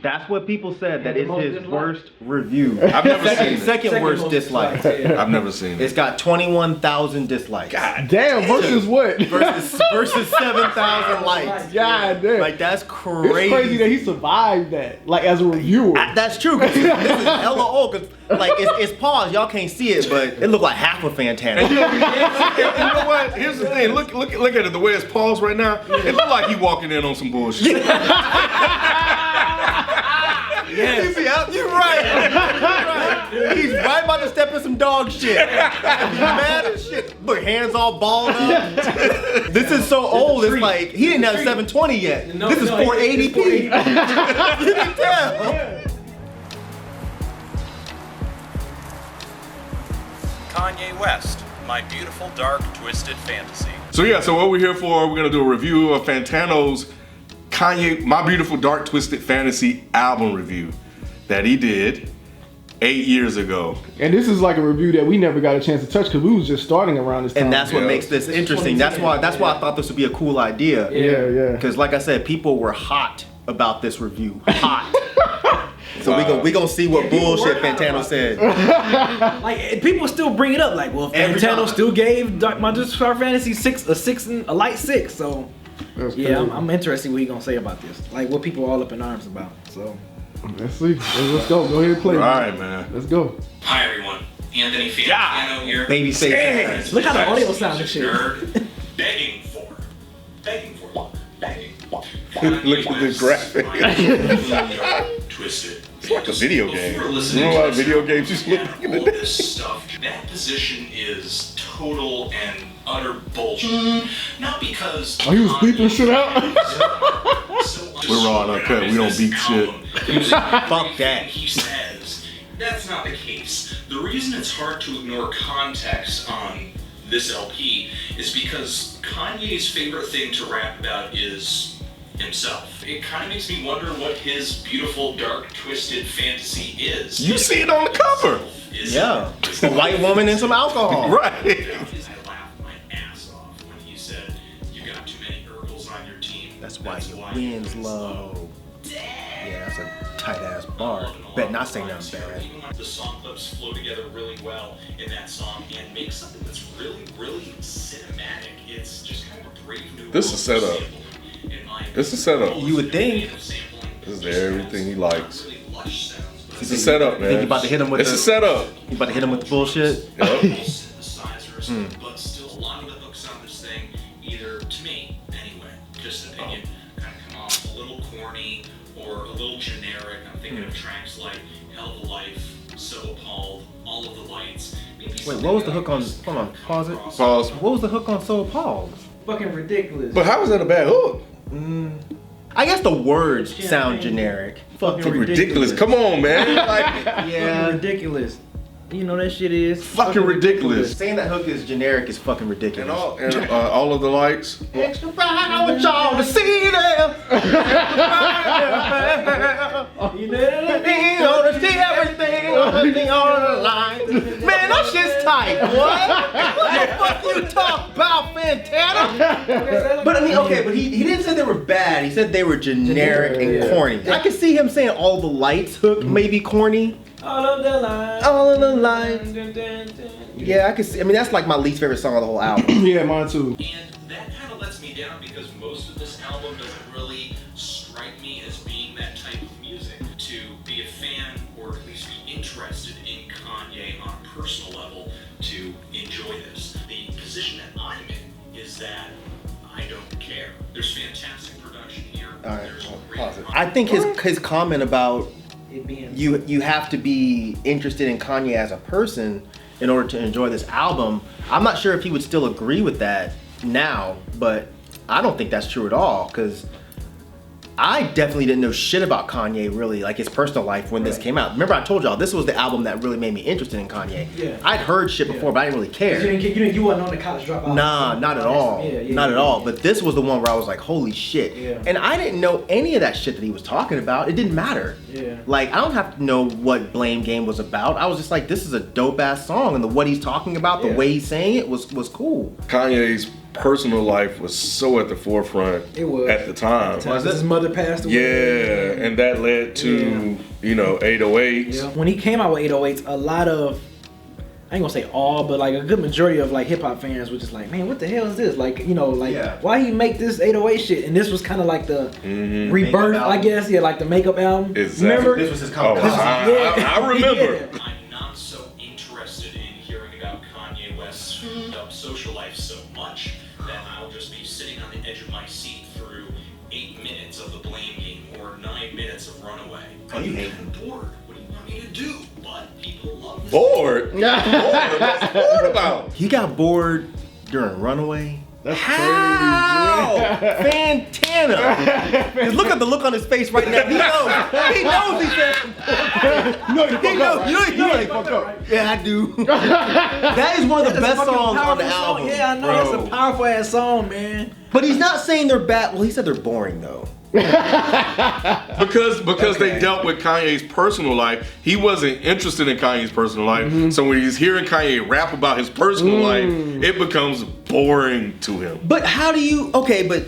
That's what people said. That is his worst review. I've never seen it. Second worst dislike. I've never seen It's it. got 21,000 dislikes. God Damn, versus what? Versus 7,000 likes. God damn. Like that's crazy. It's crazy that he survived that, like as a reviewer. That's true. 'Cause this is hella old. 'Cause, like it's paused. Y'all can't see it, but it looked like half of Fantano. And you know what? Here's the thing. Look at it. The way it's paused right now, it look like he walking in on some bullshit. Yes. You're right. He's right about to step in some dog shit. He's mad as shit. Look, hands all balled up. This is so old. It's like he didn't have 720 yet. This is 480p. You can tell. Kanye West, My Beautiful Dark Twisted Fantasy. So yeah, so what we're here for, we're gonna do a review of Fantano's Kanye, My Beautiful Dark Twisted Fantasy album review that he did 8 years ago. And this is like a review that we never got a chance to touch because we was just starting around this time. And that's what makes this interesting. That's why I thought this would be a cool idea. Yeah. Because like I said, people were hot about this review. Hot. So we gonna see what bullshit Fantano said. Like people still bring it up, like, well, Fantano still gave My Dark Fantasy a light 6. So yeah, I'm interested what he gonna say about this. Like what people are all up in arms about. So let's see. Let's go. Go ahead and play. All right, man. Let's go. Hi everyone, Anthony Fantano here. Baby face. look how the audio sounds and shit. Begging for. Look at the graphic. Twisted. It's like a video game. Before You listening know to how this, video games used to look back in the all day? this stuff, that position is total and utter bullshit. Not because Oh, he was beeping shit out? We're raw and uncut. We don't beat shit. Fuck that. He says that's not the case. The reason it's hard to ignore context on this LP is because Kanye's favorite thing to rap about is himself. It kind of makes me wonder what his beautiful, dark, twisted fantasy is. You see it on the cover. Yeah. A white woman and some alcohol. Right. I laughed my ass off when he said, "You got too many Urkels on your team. That's why your wind's low. Yeah, that's a tight ass bar. Bet not say nothing bad. The song clips flow together really well in that song and make something that's really, really cinematic. It's just kind of a brave new This is set up. This is set up. You would think. This is everything he likes. It's a setup, man. Think you about to hit him with It's a setup. You about to hit him with the bullshit? Yep. Synthesizers, but still a lot of the hooks on this thing, either to me anyway, just an opinion, kind of come off a little corny or a little generic. I'm thinking of tracks like Hell of a Life, So Appalled, All of the Lights. Wait, what was the hook on? Hold on, pause it. Pause. What was the hook on So Appalled? fucking ridiculous. But how is that a bad hook? I guess the words sound generic. Fucking Ridiculous. Come on, man. Like, Yeah. ridiculous. You know that shit is fucking ridiculous. Saying that hook is generic is fucking ridiculous. And all of the lights. Extra fine, I want y'all to see them. You know You want to see everything on the line. Man, that shit's tight, what? What the fuck you talk about, Fantano? But I mean, okay, but he didn't say they were bad. He said they were generic and corny. I can see him saying all the lights hook may be corny. all of the lines. All of the lines. Yeah, I can see. I mean, that's like my least favorite song of the whole album. Yeah, mine too. And that kind of lets me down because most of this album doesn't really strike me as being that type of music. To be a fan or at least be interested in Kanye on a personal level, to enjoy this. The position that I'm in is that I don't care. There's fantastic production here. All right, There's pause it. I think his comment about It being you have to be interested in Kanye as a person in order to enjoy this album. I'm not sure if he would still agree with that now, but I don't think that's true at all, because I definitely didn't know shit about Kanye, really, like his personal life when this came out. Remember, I told y'all this was the album that really made me interested in Kanye. Yeah. I'd heard shit before, but I didn't really care. You wasn't on the college dropout. Nah, not at all. Not at all. But this was the one where I was like, holy shit. Yeah. And I didn't know any of that shit that he was talking about. It didn't matter. Yeah. Like, I don't have to know what Blame Game was about. I was just like, this is a dope ass song, and what he's talking about, the way he's saying it was cool. Kanye's personal life was so at the forefront It was. at the time. His mother passed away. Yeah, and that led to, 808s. Yeah. When he came out with 808s, a lot of, I ain't gonna say all, but like a good majority of like hip hop fans were just like, man, what the hell is this? Like, why he make this 808 shit? And this was kind of like the rebirth, I guess. Yeah, like the makeup album. Exactly. Remember? This was his Oh, comeback. I remember. Yeah. I'm not so interested in hearing about Kanye West's screwed up social life so much that I'll just be sitting on the edge of my seat through 8 minutes of the Blame Game or 9 minutes of Runaway. Oh, you hate I'm bored. What do you want me to do? But people love this. Bored? What's bored about? He got bored during Runaway. That's How? crazy. Fantano. Look at the look on his face right now. He knows. He knows he said. You know he fucked up. You know he fucked up. Yeah, I do. That is one of the best songs on the album. Yeah, I know. Bro. That's a powerful ass song, man. But he's not saying they're bad. Well, he said they're boring though. Because they dealt with Kanye's personal life. He wasn't interested in Kanye's personal life. So when he's hearing Kanye rap about his personal life, it becomes boring to him. But how do you? Okay, but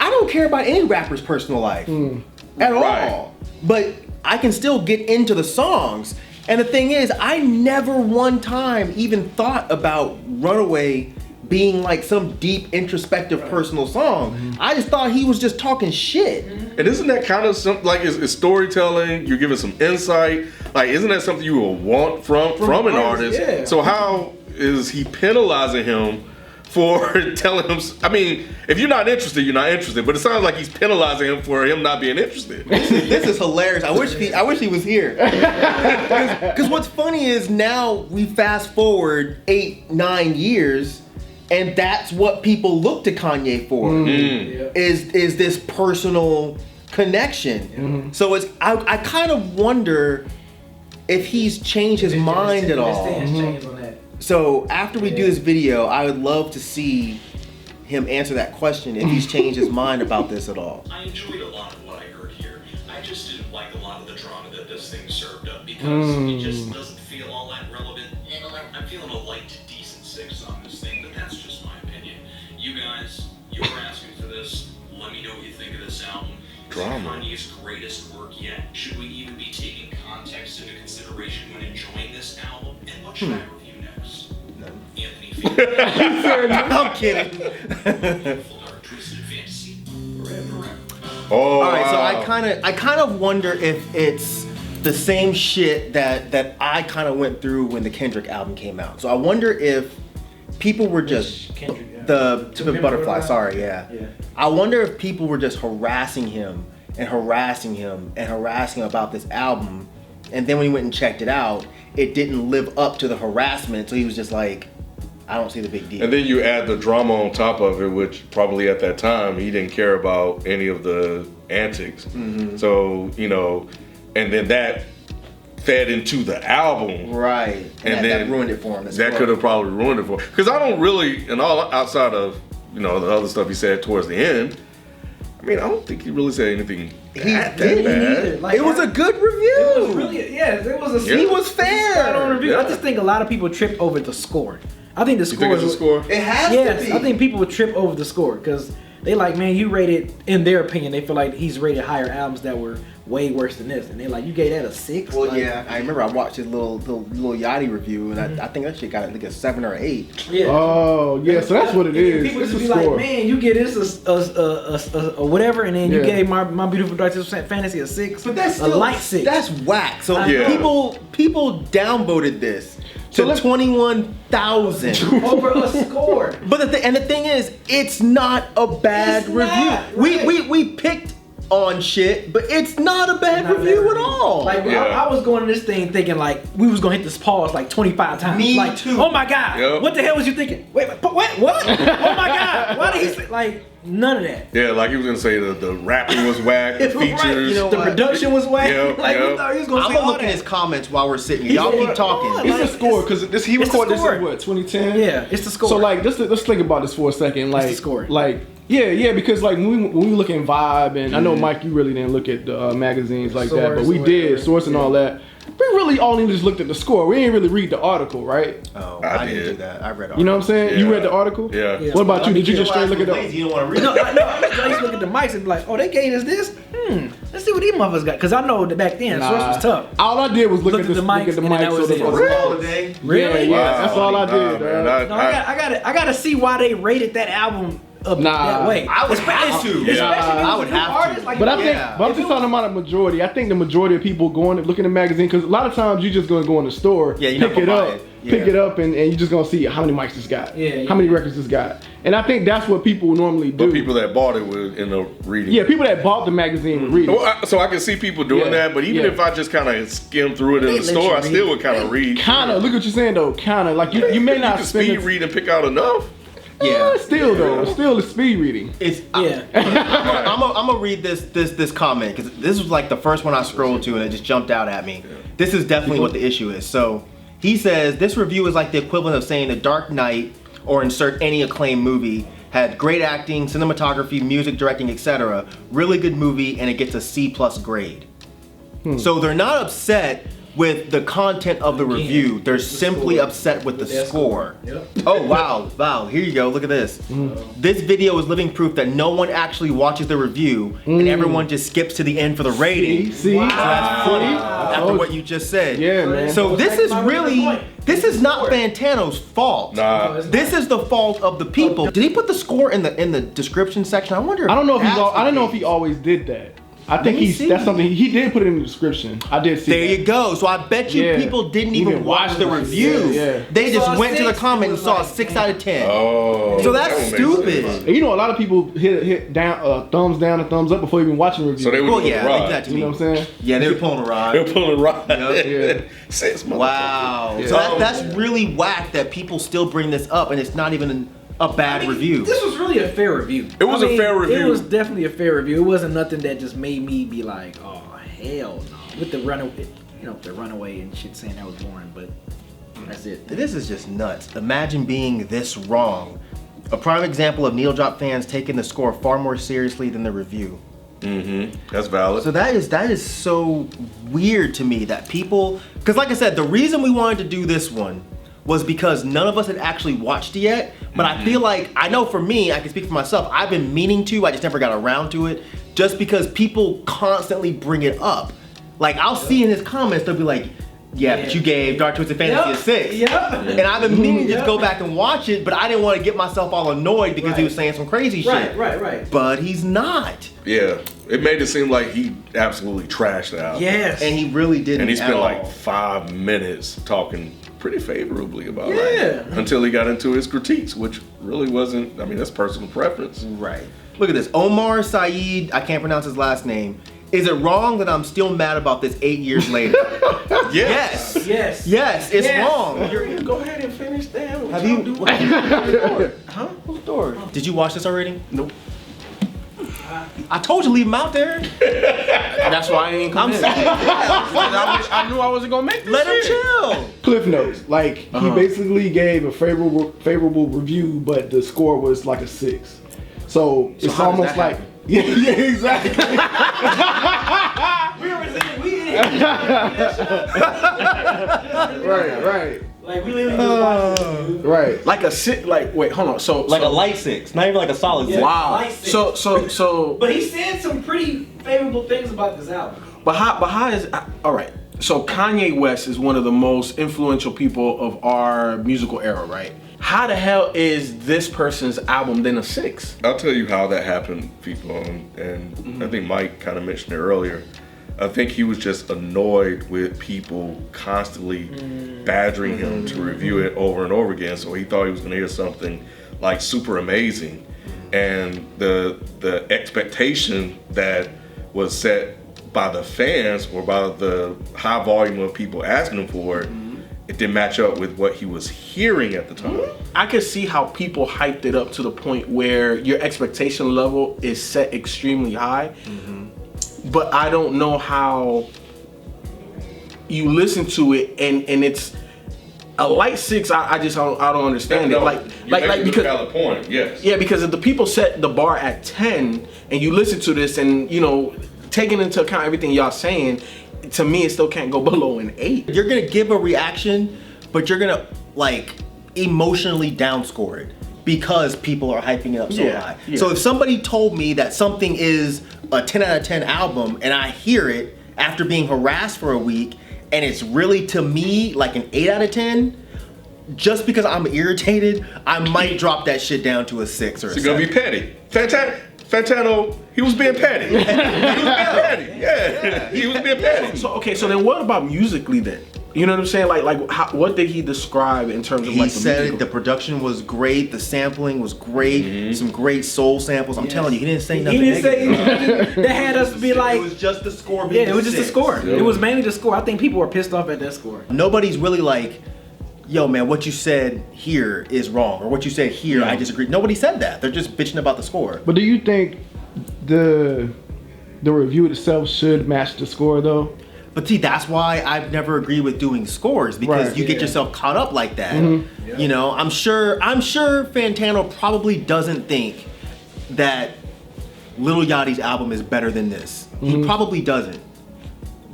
I don't care about any rapper's personal life at Right. all. But I can still get into the songs. And the thing is, I never one time even thought about Runaway being like some deep introspective personal song. I just thought he was just talking shit. And isn't that kind of something like it's storytelling? You're giving some insight. Like, isn't that something you will want from an artist? Yeah. So how is he penalizing him for telling him? I mean, if you're not interested, you're not interested. But it sounds like he's penalizing him for him not being interested. This is hilarious. I wish he was here. Because what's funny is now we fast forward 8-9 years, and that's what people look to Kanye for. Is this personal connection? So it's I kind of wonder if he's changed his mind at all. So after we do this video, I would love to see him answer that question if he's changed his mind about this at all. I enjoyed a lot of what I heard here. I just didn't like a lot of the drama that this thing served up because it just doesn't feel all that relevant. I'm feeling a light to decent 6 on this thing, but that's just my opinion. You guys, you were asking for this. Let me know what you think of this album. Drama. Kanye's greatest work yet. Should we even be taking context into consideration when enjoying this album? And what should I review next? Anthony Fantano. I'm kidding. Beautiful Dark Twisted Fantasy. Forever. Oh, All right, so wow. I kind of wonder if it's the same shit that I kind of went through when the Kendrick album came out. So I wonder if people were just Kendrick, yeah. the To Pimp a Butterfly. Butterfly? Sorry, yeah. Yeah. I wonder if people were just harassing him and harassing him and harassing him about this album, and then when he went and checked it out, it didn't live up to the harassment. So he was just like, I don't see the big deal. And then you add the drama on top of it, which probably at that time he didn't care about any of the antics. So, and then that fed into the album. Right. And that ruined it for him. That could have probably ruined it for him. Because I don't really, and all outside of, the other stuff he said towards the end, I mean, I don't think he really said anything that bad. Like, It was a good review. It was really, it was a. He was fair. spot-on review. Yeah. I just think a lot of people tripped over the score. I think the You score. think it's a score? It has Yes, to be. I think people would trip over the score because they like, man, you rated, in their opinion, they feel like he's rated higher albums that were way worse than this, and they like, you gave that a 6. Well, like, yeah, I remember I watched his little Yachty review, and I think that shit got like a 7 or 8. Yeah. Oh, yeah, so that's what it is. People It's just a be score. like, man, you get this a whatever, and then you Yeah. gave my Beautiful Dark Twisted Fantasy a 6. But that's a still, light 6. That's whack. So Yeah. people downvoted this So to let's- 21,000. over a score. But the thing is, it's not a bad It's review. not, right. We picked on shit, but it's not a bad review at all. Like Yeah. I was going to this thing thinking like we was gonna hit this pause like 25 times. Me like, too. Oh my god, Yep. what the hell was you thinking? Wait, what? Oh my god, why did he say like none of that? Yeah, like he was gonna say the rapping was whack, the Right, features. you know the what? production was whack. Yeah, like yeah. we thought he was gonna I'm say gonna all look that. at his comments while we're sitting here. Y'all keep talking. Like, It's a score because he it's recorded the this score. in what 2010. Yeah, it's the score. So like, let's think about this for a second. Like, the score. Like, yeah, because like when we look in Vibe, and I know Mike, you really didn't look at the magazines like that, but we Source, did whatever. Source and all that. we really only just looked at the score. We didn't really read the article, right? Oh, I I didn't did. do that. I read. You know what I'm saying? You Yeah. read the article? Yeah. What about you? Did you just straight look at the? You don't want to read. No, I used to look at the mics and be like, oh, they gave us this? Let's see what these motherfuckers got. Because I know that back then, Source was tough. All I did was look Look at the mics. and then that was it. Holiday. Really? Yeah, that's all I did. man, dog. No, I gotta see why they rated that album up Nah. that way. I would have to. Especially I with would new have to. artists, like, But I think, Yeah. but I'm just talking about a majority. I think the majority of people going looking at the magazine, because a lot of times you just gonna go in the store, Yeah, you're not pick it gonna up, buy it. pick Yeah. it up, and you just gonna see how many mics this got, Yeah, how many records this got, and I think that's what people normally do. But people that bought it would end up reading. yeah, people that bought the magazine would read it. Well, so I can see people doing Yeah. that, but even Yeah. if I just kind of skim through it in They the let store, you I read still it. would kind of read. Kind of. Look what you're saying though. Kind of like you may You not can spend speed it. read and pick out enough. Yeah. Still though, still the speed reading. It's Yeah. I'm gonna read this comment because this was like the first one I scrolled to and it just jumped out at me. This is definitely what the issue is. So he says this review is like the equivalent of saying The Dark Knight or insert any acclaimed movie had great acting, cinematography, music, directing, etc. Really good movie, and it gets a C+ grade. So they're not upset with the content of the review. They're simply upset with the score. Yep. Oh wow, here you go, look at this. This video is living proof that no one actually watches the review and everyone just skips to the end for the rating. See? So that's funny Wow. after what you just said. Yeah, man. So this is really, this is not Fantano's fault. Nah. This is the fault of the people. Did he put the score in the description section? I wonder if I don't know if that's I don't know if the he always did that. I think me see. that's something he did put it in the description. I did see. There that. you go. So I bet you Yeah. people didn't You even didn't watch watch the it. review. Yeah. They just Saw a went to the 6, comment it and was saw a like, 6 out of 10. Oh. So that that's would make stupid. sense. And you know, a lot of people hit down thumbs down and thumbs up before even watching the review. So they would Well, pull yeah, the they rod. did that to you me. know what I'm saying? Yeah, they were pulling a They're rod. pulling rod. Yeah. Sense, motherfucker. Wow. Yeah. So that's really whack that people still bring this up and it's not even a bad review. This was really a fair review. It was a fair review. It was definitely a fair review. It wasn't nothing that just made me be like, oh hell no. With the runaway and shit saying that was boring, but that's it. This is just nuts. Imagine being this wrong. A prime example of needle drop fans taking the score far more seriously than the review. That's valid. So that is so weird to me that people, because like I said, the reason we wanted to do this one was because none of us had actually watched it yet, but I feel like, I know for me, I can speak for myself, I've been meaning to, I just never got around to it, just because people constantly bring it up. Like, I'll see in his comments, they'll be like, yeah, but you gave Dark Twisted Fantasy a 6. Yep. And I've been meaning to just go back and watch it, but I didn't want to get myself all annoyed because he was saying some crazy shit. Right. But he's not. Yeah. It made it seem like he absolutely trashed the album. Yes. And he really didn't. And he spent at like all. 5 minutes talking pretty favorably about Yeah. it. Until he got into his critiques, which really wasn't, I mean, that's personal preference. Right. Look at this. Omar Saeed, I can't pronounce his last name. Is it wrong that I'm still mad about this 8 years later? Yes. Yes. Yes, it's Yes. wrong. Go ahead and finish that. Have you? Huh? Who's door? Did you watch this already? Nope. I told you leave him out there. That's why I ain't come in. I knew I wasn't gonna make this Let him shit. chill. Cliff notes. Like he basically gave a favorable review, but the score was like a 6. So it's how does almost that like yeah, exactly. right. Like we literally just watched it. Right. Like a sit. Like wait, hold on. So Like a light 6, not even like a solid 6. wow. Light six. So. But he said some pretty favorable things about this album. But how is all right? So Kanye West is one of the most influential people of our musical era, right? How the hell is this person's album then a 6? I'll tell you how that happened, people, and I think Mike kind of mentioned it earlier. I think he was just annoyed with people constantly badgering him to review it over and over again. So he thought he was going to hear something like super amazing, and the expectation that was set by the fans or by the high volume of people asking him for it, it didn't match up with what he was hearing at the time. I could see how people hyped it up to the point where your expectation level is set extremely high. But I don't know how you listen to it and it's a light 6. I don't understand it. Like because because valid point. Yes. yeah, because if the people set the bar at 10 and you listen to this and you know taking into account everything y'all saying, to me, it still can't go below an 8. You're gonna give a reaction, but you're gonna like emotionally downscore it because people are hyping it up so high. Yeah. So if somebody told me that something is a 10 out of 10 album and I hear it after being harassed for a week and it's really to me like an 8 out of 10, just because I'm irritated, I might drop that shit down to a 6 or a 7. It's gonna be petty. Fantano, he was being petty. He was being petty. Yeah, he was being petty. So then what about musically then? You know what I'm saying? What did he describe in terms of He like the said musical? the production was great, the sampling was great, some great soul samples. I'm telling you, he didn't say nothing He didn't say negative. anything that had us be like, It was just the score yeah, being it was just the 6. score. Yeah. It was mainly the score. I think people were pissed off at that score. Nobody's really like, yo man, what you said here is wrong, or what you said here, I disagree. Nobody said that. They're just bitching about the score. But do you think the review itself should match the score though? But see, that's why I've never agreed with doing scores, because Right, you get yourself caught up like that. You know, I'm sure Fantano probably doesn't think that Lil Yachty's album is better than this. He probably doesn't.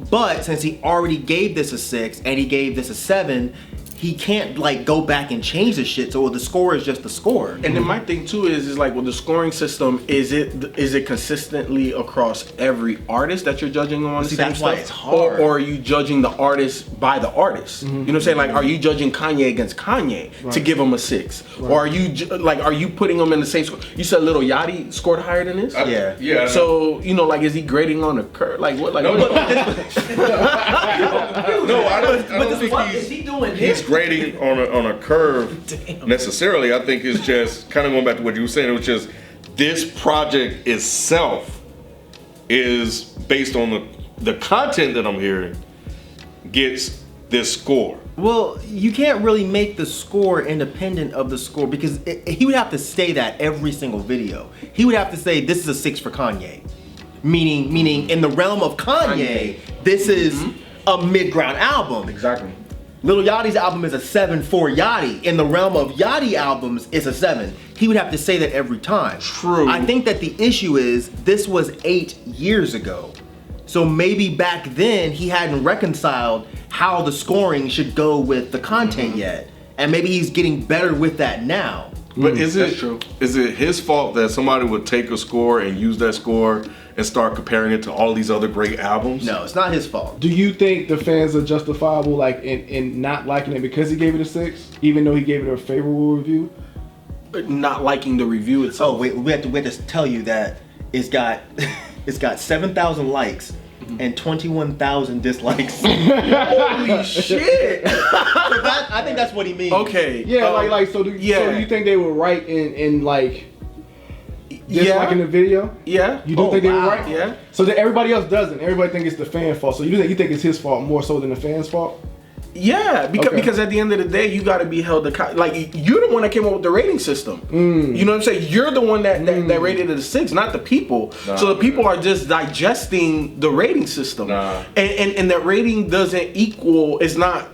But since he already gave this a 6 and he gave this a 7, he can't like go back and change the shit. So the score is just the score. And then my thing too is like with the scoring system, is it consistently across every artist that you're judging on? See, the same that's why stuff? it's hard. Or are you judging the artist by the artist? You know what I'm saying? Like, are you judging Kanye against Kanye to give him a 6, or are you putting them in the same score? You said Lil Yachty scored higher than this. Yeah. Yeah. So like, is he grading on a curve? Like what? Like No, what? No, I don't think What is he doing he's this? grading on a curve necessarily. I think it's just kind of going back to what you were saying. It was just this project itself is based on the content that I'm hearing gets this score. Well, you can't really make the score independent of the score, because he would have to say that every single video. He would have to say this is a 6 for Kanye. Meaning in the realm of Kanye, this is a mid-ground album. Exactly. Lil Yachty's album is a 7 for Yachty. In the realm of Yachty albums, it's a 7. He would have to say that every time. True. I think that the issue is this was 8 years ago. So maybe back then he hadn't reconciled how the scoring should go with the content yet. And maybe he's getting better with that now. But is That's true. it his fault that somebody would take a score and use that score and start comparing it to all these other great albums? No, it's not his fault. Do you think the fans are justifiable like in not liking it because he gave it a 6, even though he gave it a favorable review? Not liking the review itself. Oh wait, we have to tell you that it's got 7,000 likes and 21,000 dislikes. Holy shit! I think that's what he means. Okay. Yeah, so do you think they were right in like disliking the video? Yeah. You do think they were right? Yeah. So that everybody else doesn't. Everybody think it's the fan fault. So you think it's his fault more so than the fans' fault? Yeah, because at the end of the day, you got to be held accountable. Like, you're the one that came up with the rating system. You know what I'm saying? You're the one that rated it a 6, not the people. So the people are just digesting the rating system. And that rating doesn't equal. It's not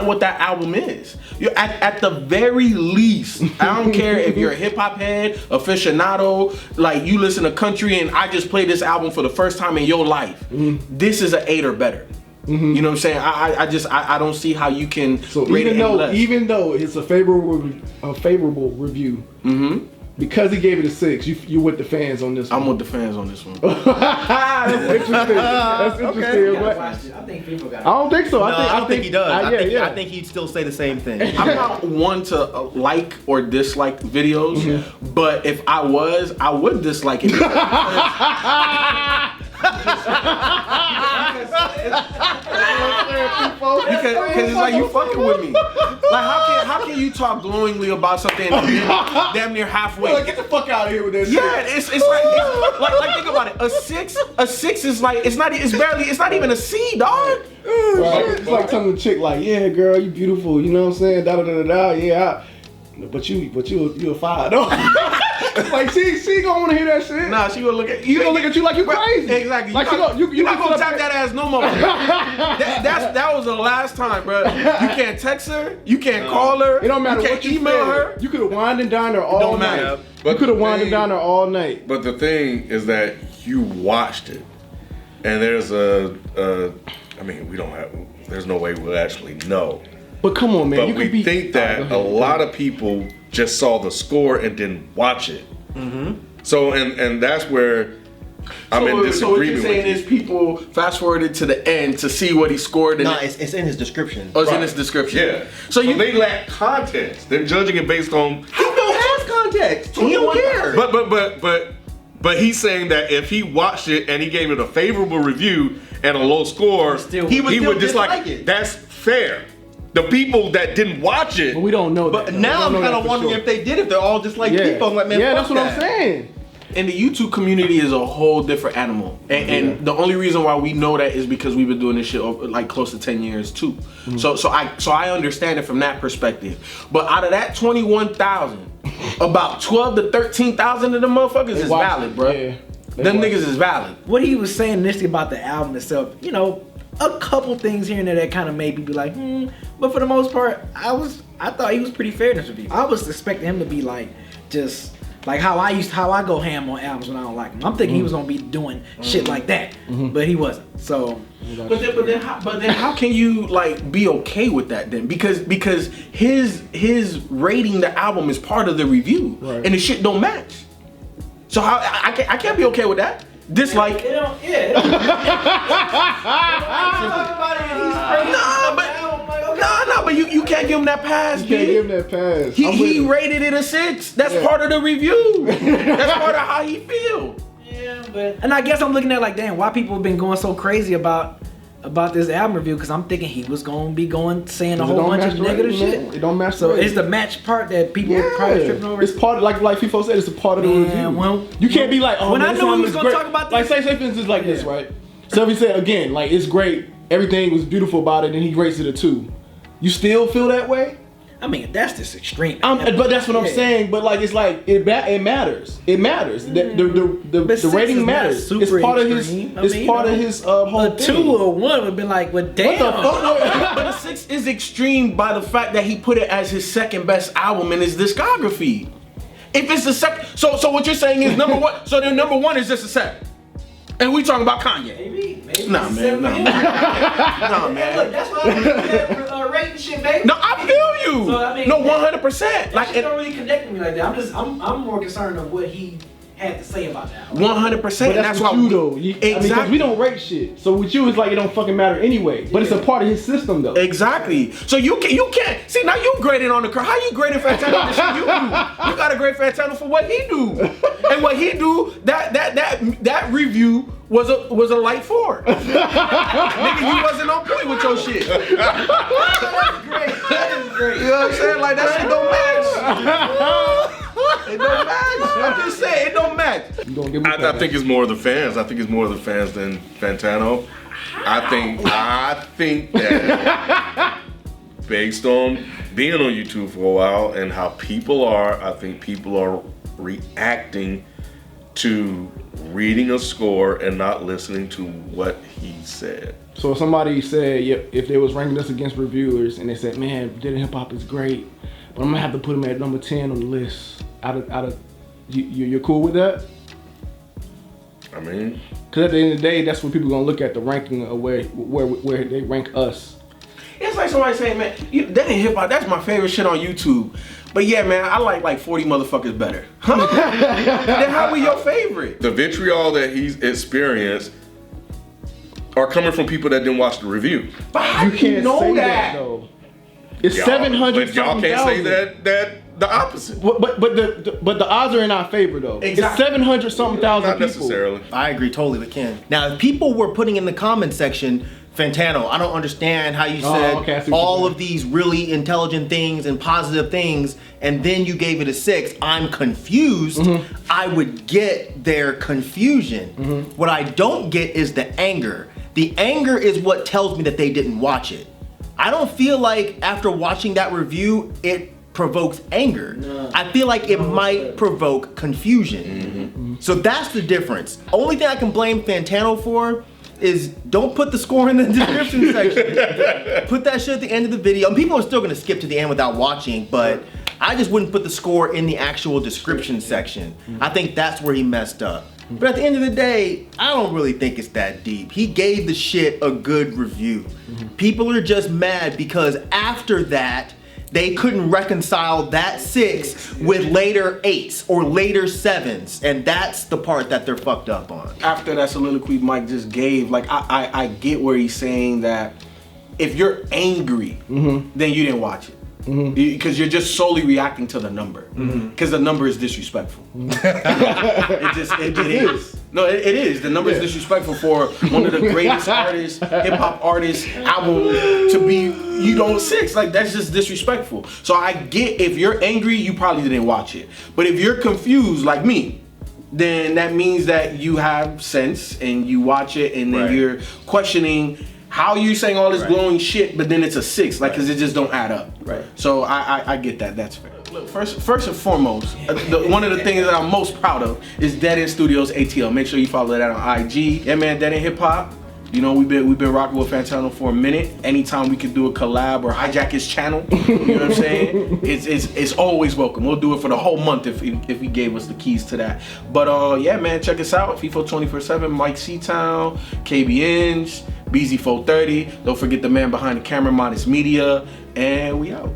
what that album is. At the very least, I don't care if you're a hip hop head, aficionado, like you listen to country, and I just played this album for the first time in your life. This is an 8 or better. You know what I'm saying? I don't see how you can rate it less. even though it's a favorable review, because he gave it a 6, you with the fans on this one. I'm with the fans on this one. That's interesting. That's interesting. But I think people got I don't think so. No, I don't think he does. I I think he'd still say the same thing. I'm not one to like or dislike videos, but if I was, I would dislike it. Because it's like you fucking with me. Like how can you talk glowingly about something damn near halfway? Like, get the fuck out of here with that shit. Yeah, it's like think about it. A six is like it's not even a C, dog. Right. It's like telling the chick like, yeah, girl, you beautiful. You know what I'm saying? Da da da da. Yeah. But you a 5 though. Like she gonna wanna hear that shit. Nah, she gonna look at You gonna look at you like you crazy. Exactly. Like you not gonna tap that ass no more. that was the last time, bro. You can't text her. You can't call her. It don't matter you what can't you email said. her. You could have wined and dined her all Don't night. matter. But You could have the wined and thing- dined her all night. But the thing is that you watched it. and there's I mean, we don't have. There's no way we'll actually know. But come on, man. But you we could be, think that a lot of people just saw the score and didn't watch it. So and that's where I'm in disagreement So what you're saying with is people fast forwarded to the end to see what he scored. No, it's in his description. Oh, it's in his description. Yeah. So they lack context. They're judging it based on. He don't have context. He don't care. But he's saying that if he watched it and he gave it a favorable review and a low score, he would dislike it. That's fair. The people that didn't watch it, But we don't know But that. now I'm kind of wondering if they did, if they're all just like people. I'm like, man, yeah, fuck that's what that. I'm saying. And the YouTube community is a whole different animal. And the only reason why we know that is because we've been doing this shit over like close to 10 years too. So I understand it from that perspective. But out of that 21,000, about 12 to 13,000 of them motherfuckers is valid, bro. Yeah. Them niggas is valid. What he was saying initially about the album itself, you know, a couple things here and there that kind of made me be like, but for the most part, I thought he was pretty fair in this review. I was expecting him to be like, just like how I go ham on albums when I don't like them. I'm thinking he was gonna be doing shit like that, but he wasn't. So, But then how can you like be okay with that then? Because his rating the album is part of the review, and the shit don't match. So I can't be okay with that. Dislike. it don't, yeah. But you can't give him that pass. You can't give him that pass. He rated it a 6. That's part of the review. That's part of how he feel. Yeah, but and I guess I'm looking at like, damn, why people have been going so crazy about this album review? Because I'm thinking he was gonna be saying a whole bunch of negative shit. It don't match. So it's the match part that people are probably tripping over. It's part of, like FIFO said, it's a part of the review. Well, you can't be like, oh, when man, I this knew album we was is gonna great. talk about like this, say for instance like this, right? So if he said again, like it's great, everything was beautiful about it, and he rates it a 2. You still feel that way? I mean, that's just extreme. But that's what I'm saying. But like, it's like it matters. It matters. The rating matters. It's part of his. It's part of his whole a 2 or 1 would have been like, well, damn. What the fuck? But a 6 is extreme by the fact that he put it as his second best album in his discography. If it's the second, so what you're saying is number 1. So then number 1 is just a 7. And we talking about Kanye. Maybe. Nah, man. Nah, man. Look, that's why I'm that rating shit, baby. No, I feel you. So, I mean, no, 100%. That Like shit don't really connect with me like that. I'm more concerned of what he had to say about that. 100%. But that's why you though. Exactly. Because we don't rate shit. So with you, it's like it don't fucking matter anyway. But it's a part of his system though. Exactly. So you can't see now you graded on the curve. How you grading Fantano the shit you do? You gotta grade Fantano for what he do. And what he do, that review was a light 4. Nigga, you wasn't on point with your shit. That's great. That is great. You know what I'm saying? Like that shit don't match. It don't match. I'm just saying it don't match. I think it's more of the fans. I think it's more of the fans than Fantano. I think that based on being on YouTube for a while and how people are, I think people are reacting to reading a score and not listening to what he said. So if somebody said, if they was ranking us against reviewers and they said, man, Dead Hip Hop is great, but I'm gonna have to put him at number 10 on the list. Out of you're cool with that? I mean, because at the end of the day, that's what people gonna look at, the ranking of where they rank us. It's like somebody saying, man, that ain't hip hop. That's my favorite shit on YouTube. But yeah, man, I like 40 motherfuckers better. Then how we your favorite? The vitriol that he's experienced are coming from people that didn't watch the review. But how You do can't you know say that? that though. It's 700. But y'all can't say that the opposite. But the odds are in our favor though. Exactly. It's 700 something thousand Not people. necessarily. I agree totally with Ken. Now, if people were putting in the comment section, Fantano, I don't understand how you said okay, I see what all you're of these really intelligent things and positive things, and then you gave it a 6. I'm confused. I would get their confusion. What I don't get is the anger. The anger is what tells me that they didn't watch it. I don't feel like after watching that review, it provokes anger. No. I feel like it might provoke confusion. So that's the difference. Only thing I can blame Fantano for is don't put the score in the description section. Put that shit at the end of the video. And people are still gonna skip to the end without watching, but I just wouldn't put the score in the actual description section. I think that's where he messed up. But at the end of the day, I don't really think it's that deep. He gave the shit a good review. People are just mad because after that, they couldn't reconcile that 6 with later 8s or later 7s, and that's the part that they're fucked up on. After that soliloquy Mike just gave, like I get where he's saying that if you're angry, then you didn't watch it. Because you're just solely reacting to the number. Because the number is disrespectful. It is. No, it is. The number is disrespectful for one of the greatest artists, hip hop artists, album to be 6. Like, that's just disrespectful. So I get if you're angry, you probably didn't watch it. But if you're confused like me, then that means that you have sense and you watch it and then you're questioning how you saying all this glowing shit, but then it's a 6, like, because it just don't add up. So I get that. That's fair. Look, first and foremost, one of the things that I'm most proud of is Dead End Studios ATL. Make sure you follow that on IG. Yeah, man, Dead End Hip Hop. You know, we've been rocking with Fantano for a minute. Anytime we can do a collab or hijack his channel, you know what I'm saying? It's always welcome. We'll do it for the whole month if he gave us the keys to that. But yeah, man, check us out. FIFO 24/7, Mike C-Town, KBNs, BZ430. Don't forget the man behind the camera, Modest Media, and we out.